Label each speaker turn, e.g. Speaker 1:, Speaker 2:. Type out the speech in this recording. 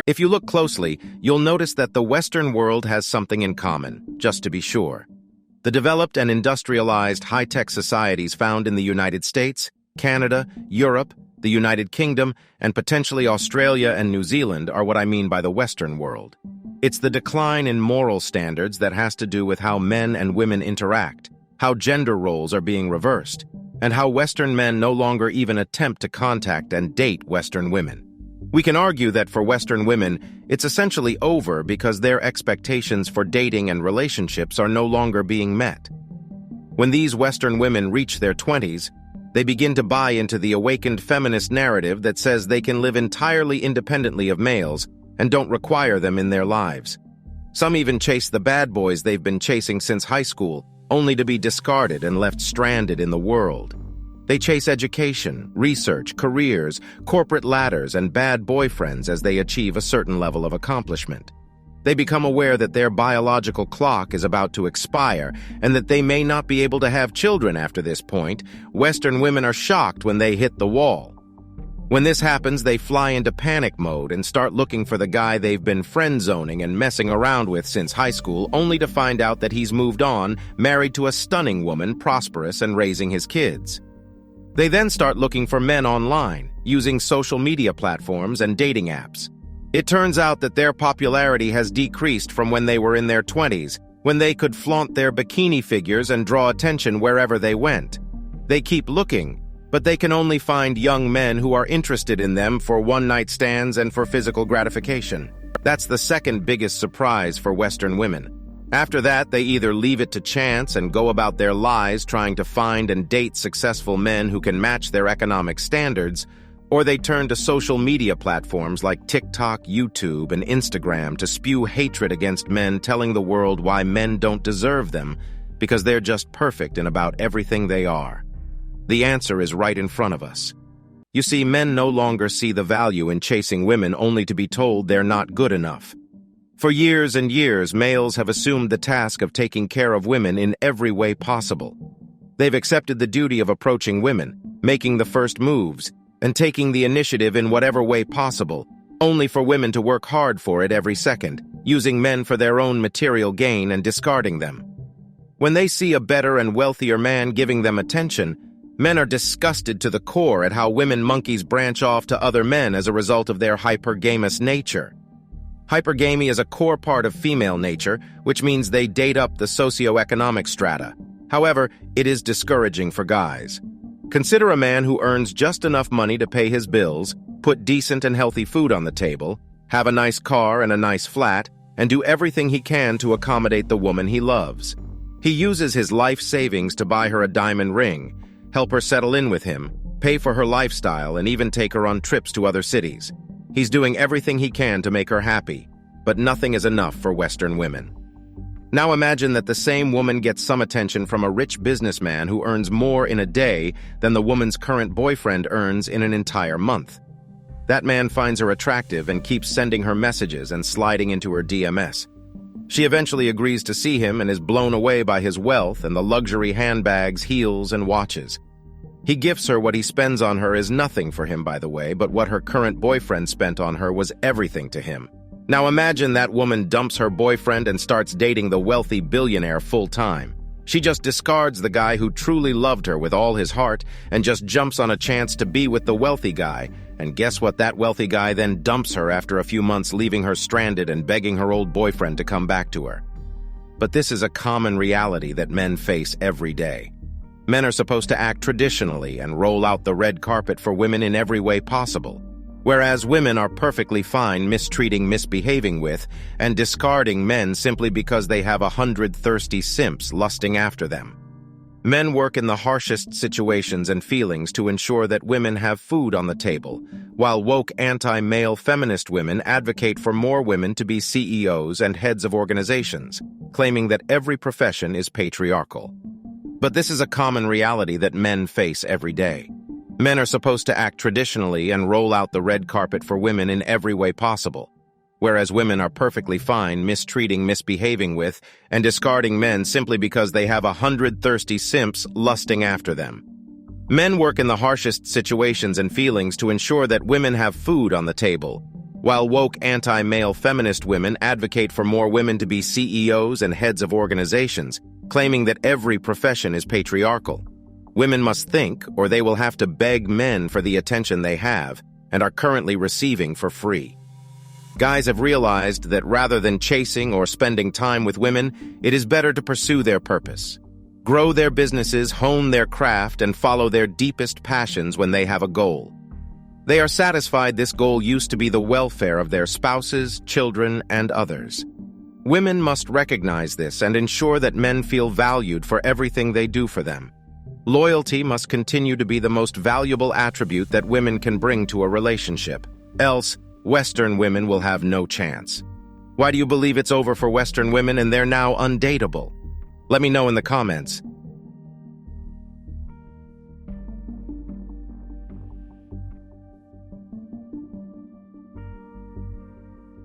Speaker 1: If you look closely, you'll notice that the Western world has something in common, just to be sure. The developed and industrialized high-tech societies found in the United States, Canada, Europe, the United Kingdom, and potentially Australia and New Zealand are what I mean by the Western world. It's the decline in moral standards that has to do with how men and women interact, how gender roles are being reversed, and how Western men no longer even attempt to contact and date Western women. We can argue that for Western women, it's essentially over because their expectations for dating and relationships are no longer being met. When these Western women reach their 20s, they begin to buy into the awakened feminist narrative that says they can live entirely independently of males and don't require them in their lives. Some even chase the bad boys they've been chasing since high school, only to be discarded and left stranded in the world. They chase education, research, careers, corporate ladders, and bad boyfriends as they achieve a certain level of accomplishment. They become aware that their biological clock is about to expire and that they may not be able to have children after this point. Western women are shocked when they hit the wall. When this happens, they fly into panic mode and start looking for the guy they've been friend-zoning and messing around with since high school, only to find out that he's moved on, married to a stunning woman, prosperous, and raising his kids. They then start looking for men online, using social media platforms and dating apps. It turns out that their popularity has decreased from when they were in their 20s, when they could flaunt their bikini figures and draw attention wherever they went. They keep looking, but they can only find young men who are interested in them for one-night stands and for physical gratification. That's the second biggest surprise for Western women. After that, they either leave it to chance and go about their lives trying to find and date successful men who can match their economic standards, or they turn to social media platforms like TikTok, YouTube, and Instagram to spew hatred against men, telling the world why men don't deserve them, because they're just perfect in about everything they are. The answer is right in front of us. You see, men no longer see the value in chasing women only to be told they're not good enough. For years and years, males have assumed the task of taking care of women in every way possible. They've accepted the duty of approaching women, making the first moves, and taking the initiative in whatever way possible, only for women to work hard for it every second, using men for their own material gain and discarding them. When they see a better and wealthier man giving them attention, men are disgusted to the core at how women monkeys branch off to other men as a result of their hypergamous nature. Hypergamy is a core part of female nature, which means they date up the socioeconomic strata. However, it is discouraging for guys. Consider a man who earns just enough money to pay his bills, put decent and healthy food on the table, have a nice car and a nice flat, and do everything he can to accommodate the woman he loves. He uses his life savings to buy her a diamond ring, help her settle in with him, pay for her lifestyle, and even take her on trips to other cities. He's doing everything he can to make her happy, but nothing is enough for Western women. Now imagine that the same woman gets some attention from a rich businessman who earns more in a day than the woman's current boyfriend earns in an entire month. That man finds her attractive and keeps sending her messages and sliding into her DMs. She eventually agrees to see him and is blown away by his wealth and the luxury handbags, heels, and watches. He gifts her what he spends on her is nothing for him, by the way, but what her current boyfriend spent on her was everything to him. Now imagine that woman dumps her boyfriend and starts dating the wealthy billionaire full-time. She just discards the guy who truly loved her with all his heart and just jumps on a chance to be with the wealthy guy. And guess what? That wealthy guy then dumps her after a few months, leaving her stranded and begging her old boyfriend to come back to her. But this is a common reality that men face every day. Men are supposed to act traditionally and roll out the red carpet for women in every way possible, whereas women are perfectly fine mistreating, misbehaving with, and discarding men simply because they have 100 thirsty simps lusting after them. Men work in the harshest situations and feelings to ensure that women have food on the table, while woke anti-male feminist women advocate for more women to be CEOs and heads of organizations, claiming that every profession is patriarchal. But this is a common reality that men face every day. Men are supposed to act traditionally and roll out the red carpet for women in every way possible, whereas women are perfectly fine mistreating, misbehaving with, and discarding men simply because they have 100 thirsty simps lusting after them. Men work in the harshest situations and feelings to ensure that women have food on the table, While woke anti-male feminist women advocate for more women to be CEOs and heads of organizations, claiming that every profession is patriarchal. Women must think, or they will have to beg men for the attention they have and are currently receiving for free. Guys have realized that rather than chasing or spending time with women, it is better to pursue their purpose. Grow their businesses, hone their craft, and follow their deepest passions when they have a goal. They are satisfied this goal used to be the welfare of their spouses, children, and others. Women must recognize this and ensure that men feel valued for everything they do for them. Loyalty must continue to be the most valuable attribute that women can bring to a relationship. Else, Western women will have no chance. Why do you believe it's over for Western women and they're now undateable? Let me know in the comments.